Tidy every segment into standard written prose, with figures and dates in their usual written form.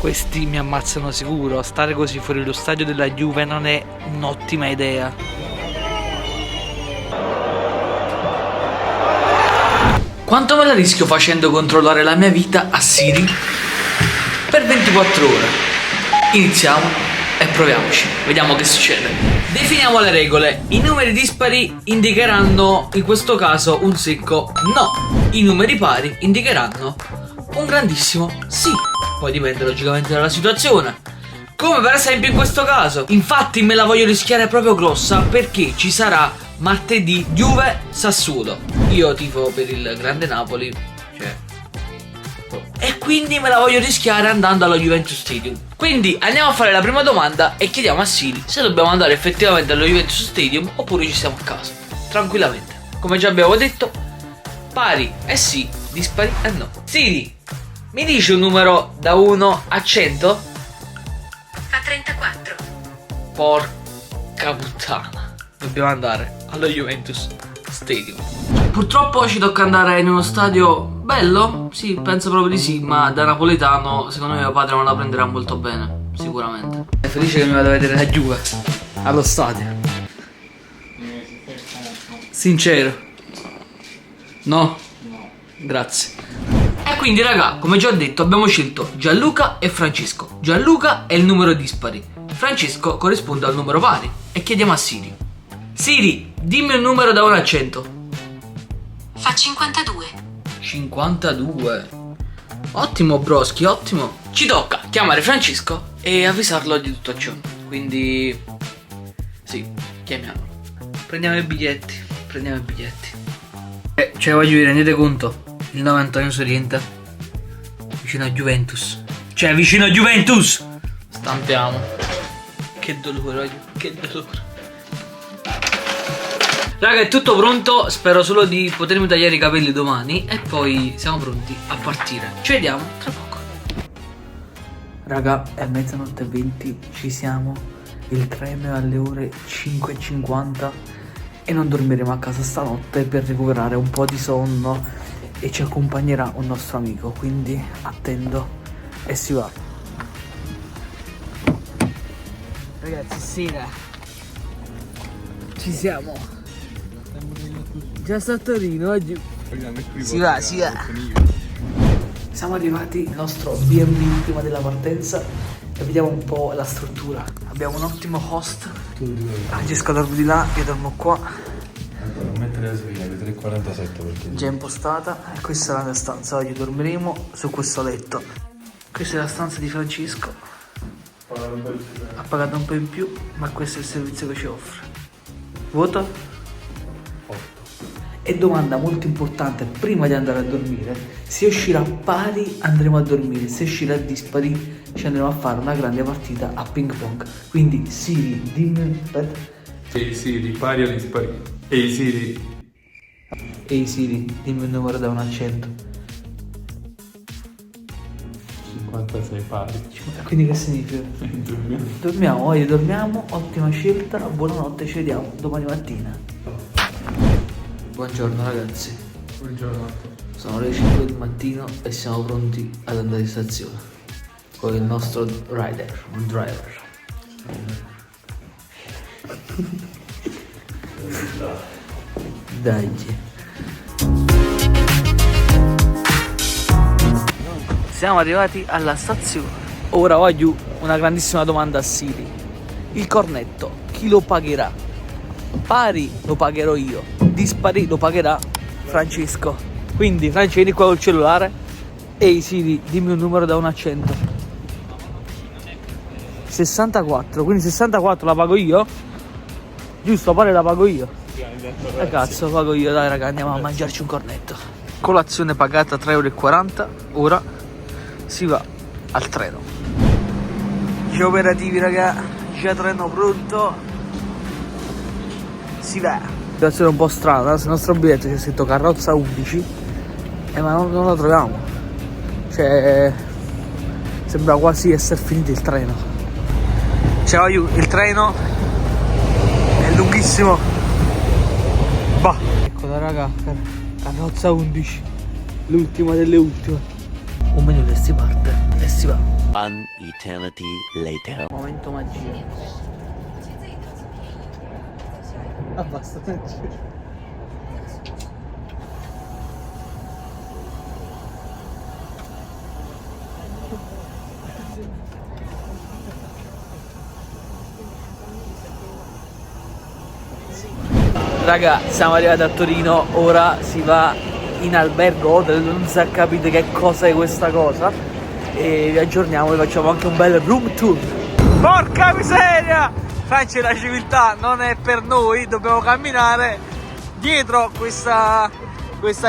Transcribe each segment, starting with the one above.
Questi mi ammazzano sicuro. Stare così fuori lo stadio della Juve non è un'ottima idea. Quanto me la rischio facendo controllare la mia vita a Siri per 24 ore? Iniziamo e proviamoci. Vediamo che succede. Definiamo le regole. I numeri dispari indicheranno in questo caso un secco no. I numeri pari indicheranno un grandissimo sì. Poi dipende logicamente dalla situazione, come per esempio in questo caso. Infatti me la voglio rischiare proprio grossa, perché ci sarà martedì Juve-Sassuolo. Io tifo per il grande Napoli, e quindi me la voglio rischiare andando allo Juventus Stadium. Quindi andiamo a fare la prima domanda e chiediamo a Siri se dobbiamo andare effettivamente allo Juventus Stadium oppure ci siamo a casa, tranquillamente. Come già abbiamo detto, pari è sì, dispari è no. Siri, mi dici un numero da 1 a 100? Fa 34. Porca puttana. Dobbiamo andare allo Juventus Stadium. Purtroppo ci tocca andare in uno stadio bello? Sì, penso proprio di sì, ma da napoletano secondo me mio padre non la prenderà molto bene, sicuramente. È felice che mi vada a vedere la Juve allo stadio. Sincero. No? No. Grazie. E quindi raga, come già detto, abbiamo scelto Gianluca e Francesco. Gianluca è il numero dispari, Francesco corrisponde al numero pari. E chiediamo a Siri. Siri, dimmi un numero da 1 a 100. Fa 52. 52. Ottimo broschi, ottimo. Ci tocca chiamare Francesco e avvisarlo di tutto ciò. Quindi sì, chiamiamolo. Prendiamo i biglietti. Cioè voglio vi rendete conto? Il 9 Antonio Soriente vicino a Juventus. Cioè vicino a Juventus. Stampiamo. Che dolore, che dolore. Raga, è tutto pronto. Spero solo di potermi tagliare i capelli domani e poi siamo pronti a partire. Ci vediamo tra poco. Raga, è mezzanotte e 20. Ci siamo. Il treno è alle ore 5:50 e non dormiremo a casa stanotte per recuperare un po' di sonno. E ci accompagnerà un nostro amico, quindi attendo e si va. Ragazzi, sera ci siamo. Già sta a Torino oggi. Si va. Siamo arrivati al nostro B&B prima della partenza e vediamo un po' la struttura. Abbiamo un ottimo host. Francesco dorme di là, io dormo qua. Non mettere la sveglia alle 3:47 perché Già impostata. E questa è la mia stanza. Oggi dormiremo su questo letto. Questa è la stanza di Francesco. Ha pagato un po' in più, ma questo è il servizio che ci offre. Voto? 8. E domanda molto importante prima di andare a dormire: se uscirà pari andremo a dormire, se uscirà dispari ci andremo a fare una grande partita a ping pong. Quindi Siri, dimmi. Ehi Siri, pari o dispari? Ehi Siri, dimmi un numero da 1 a 100. 56 pari. Quindi che significa? Dormiamo. Oggi dormiamo, ottima scelta, buonanotte, ci vediamo domani mattina. Buongiorno ragazzi. Buongiorno. Sono le 5 del mattino e siamo pronti ad andare in stazione con il nostro driver. Dai. Siamo arrivati alla stazione. Ora voglio una grandissima domanda a Siri. Il cornetto, chi lo pagherà? Pari lo pagherò io, dispari lo pagherà Francesco. Quindi Francesco, vieni qua col cellulare. Ehi Siri, dimmi un numero da 1 a 100. 64, quindi 64 la pago io? Giusto, pare la pago io. Cazzo, pago io, dai raga, andiamo a mangiarci un cornetto. Colazione pagata 3,40 €. Ora si va al treno. Gli operativi raga, già treno pronto. Si va. Situazione un po' strana, sul nostro biglietto c'è scritto carrozza 11 ma non lo troviamo. Cioè sembra quasi essere finito il treno. Ciao, il treno è lunghissimo. Bah. Eccola raga, carrozza 11, l'ultima delle ultime. Un minuto e si parte e si va. One eternity later. Momento magia. Abbastanza. Raga, siamo arrivati a Torino, ora si va in albergo hotel, non si capite che cosa è questa cosa e vi aggiorniamo, vi facciamo anche un bel room tour. Porca miseria! Francia, la civiltà non è per noi, dobbiamo camminare dietro questa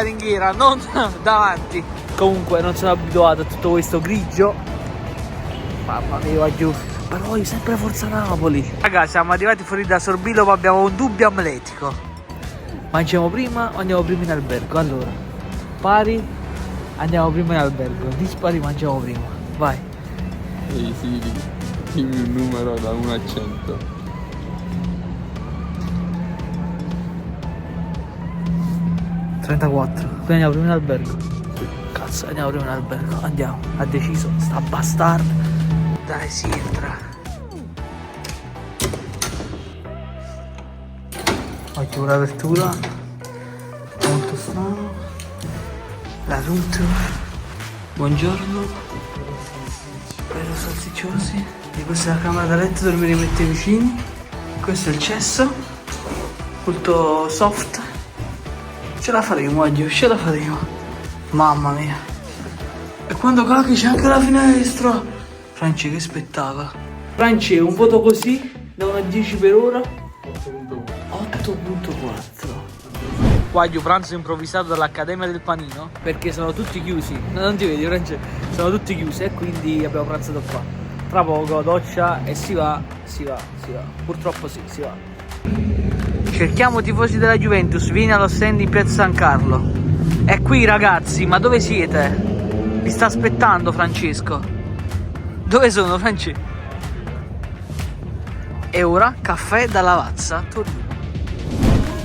ringhiera, non davanti. Comunque non sono abituato a tutto questo grigio. Mamma mia, va giù. Però voglio sempre Forza Napoli. Raga, siamo arrivati fuori da Sorbillo, ma abbiamo un dubbio amletico. Mangiamo prima o andiamo prima in albergo? Allora, pari, andiamo prima in albergo. Dispari, mangiamo prima. Vai. Ehi Siri, dimmi un numero da 1 a 100. 34. Quindi andiamo prima in albergo. Cazzo, andiamo prima in albergo. Andiamo, ha deciso, sta bastardo. Dai, si entra. Occhio l'apertura. Molto strano. La route. Buongiorno. Bello salsicciosi. E questa è la camera da letto dove mi mette vicini. Questo è il cesso. Molto soft. Ce la faremo oggi, ce la faremo. Mamma mia. E quando cacchi c'è anche la finestra. Franci, che spettacolo. Franci, un voto così, da 1 a 10 per ora? 8.4. Qua il pranzo improvvisato dall'Accademia del Panino, perché sono tutti chiusi. Non ti vedi, Franci? Sono tutti chiusi e quindi abbiamo pranzato qua. Tra poco doccia e si va. Purtroppo sì, si va. Cerchiamo tifosi della Juventus, vieni allo stand in piazza San Carlo. È qui ragazzi, ma dove siete? Vi sta aspettando Francesco. Dove sono, Franci? E ora caffè da Lavazza, Torino.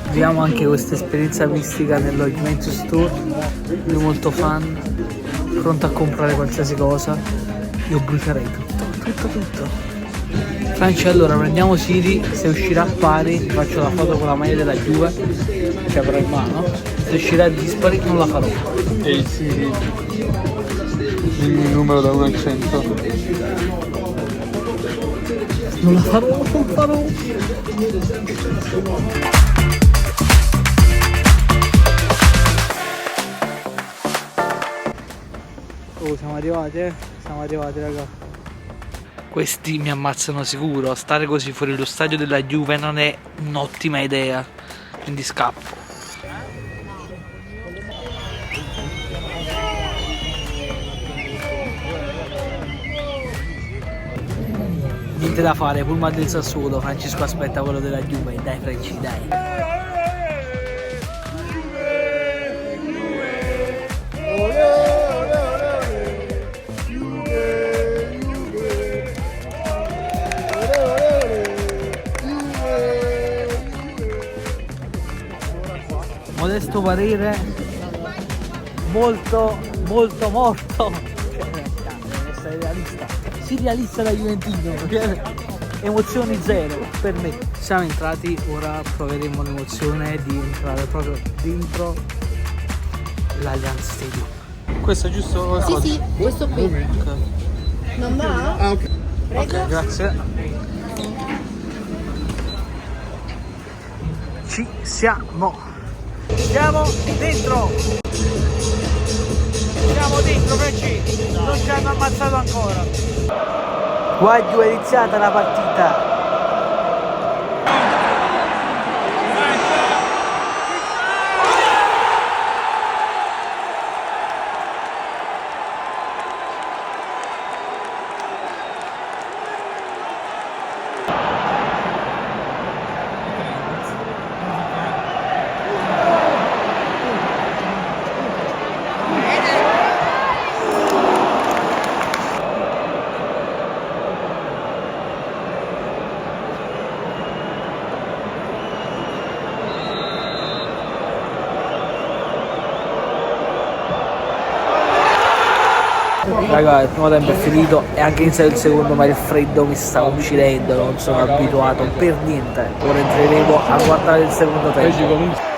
Viviamo anche questa esperienza mistica nello Juventus Store. Io molto fan, pronto a comprare qualsiasi cosa. Io brucerei tutto. Franci, allora prendiamo Siri, se uscirà pari ti faccio la foto con la maglia della Juve, che avrò in mano. Se uscirà dispari non la farò. Ehi Siri, dimmi un numero da 1 a 100. Non la farò. Oh, siamo arrivati raga. Questi mi ammazzano sicuro. Stare così fuori lo stadio della Juve non è un'ottima idea. Quindi scappo. Niente da fare, pullman del Sassuolo. Francesco aspetta quello della Juve. Dai Franci, dai. Modesto parere, molto morto. Deve essere realista. Si realista da Juventino, emozioni zero per me. Siamo entrati, ora proveremo l'emozione di entrare proprio dentro l'Allianz Stadium. Questo è giusto? Sì, questo qui. Ok. Non va? Ah, ok. Ok, grazie. Ci siamo. Siamo dentro, Franci, non ci hanno ammazzato ancora. Qua è iniziata la partita. Raga, il primo tempo è finito e anche iniziato il secondo, ma il freddo mi sta uccidendo, non sono abituato per niente. Ora entreremo a guardare il secondo tempo.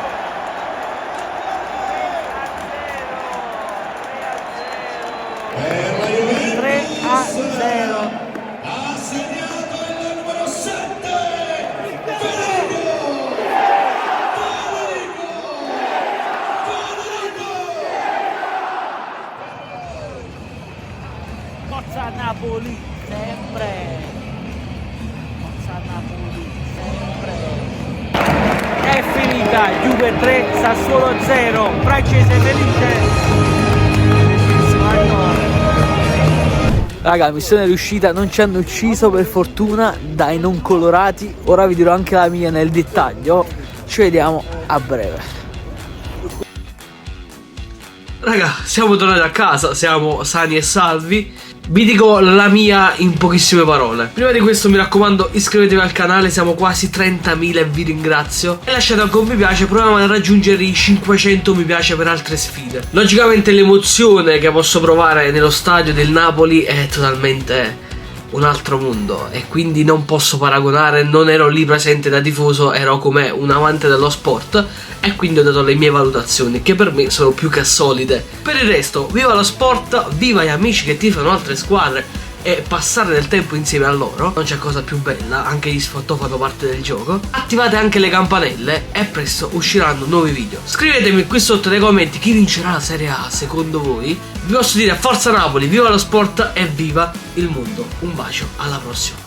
Forza Napoli, sempre! Forza Napoli, sempre! È finita, Juve 3, Sassuolo 0, francese felice! Raga, missione riuscita, non ci hanno ucciso per fortuna dai non colorati, ora vi dirò anche la mia nel dettaglio, ci vediamo a breve. Raga, siamo tornati a casa, siamo sani e salvi. Vi dico la mia in pochissime parole. Prima di questo mi raccomando, iscrivetevi al canale, siamo quasi 30.000 e vi ringrazio. E lasciate anche un mi piace, proviamo a raggiungere i 500 mi piace per altre sfide. Logicamente l'emozione che posso provare nello stadio del Napoli è totalmente un altro mondo e quindi non posso paragonare, non ero lì presente da tifoso, ero come un amante dello sport e quindi ho dato le mie valutazioni che per me sono più che solide. Per il resto, viva lo sport, viva gli amici che tifano altre squadre e passare del tempo insieme a loro, non c'è cosa più bella, anche gli sfottò fanno parte del gioco. Attivate anche le campanelle e presto usciranno nuovi video. Scrivetemi qui sotto nei commenti chi vincerà la Serie A secondo voi. Vi posso dire forza Napoli, viva lo sport e viva il mondo. Un bacio, alla prossima.